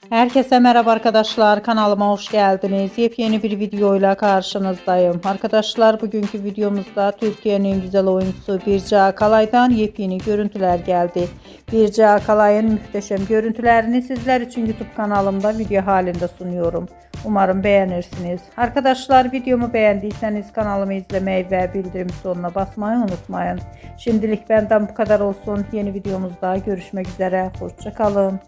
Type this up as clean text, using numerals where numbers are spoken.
Herkese merhaba arkadaşlar, kanalıma hoş geldiniz. Yepyeni bir videoyla karşınızdayım. Arkadaşlar, bugünkü videomuzda Türkiye'nin güzel oyuncusu Birce Akalay'dan yepyeni görüntüler geldi. Birce Akalay'ın muhteşem görüntülerini sizler için YouTube kanalımda video halinde sunuyorum. Umarım beğenirsiniz. Arkadaşlar, videomu beğendiyseniz kanalımı izlemeyi ve bildirim butonuna basmayı unutmayın. Şimdilik benden bu kadar olsun. Yeni videomuzda görüşmek üzere. Hoşça kalın.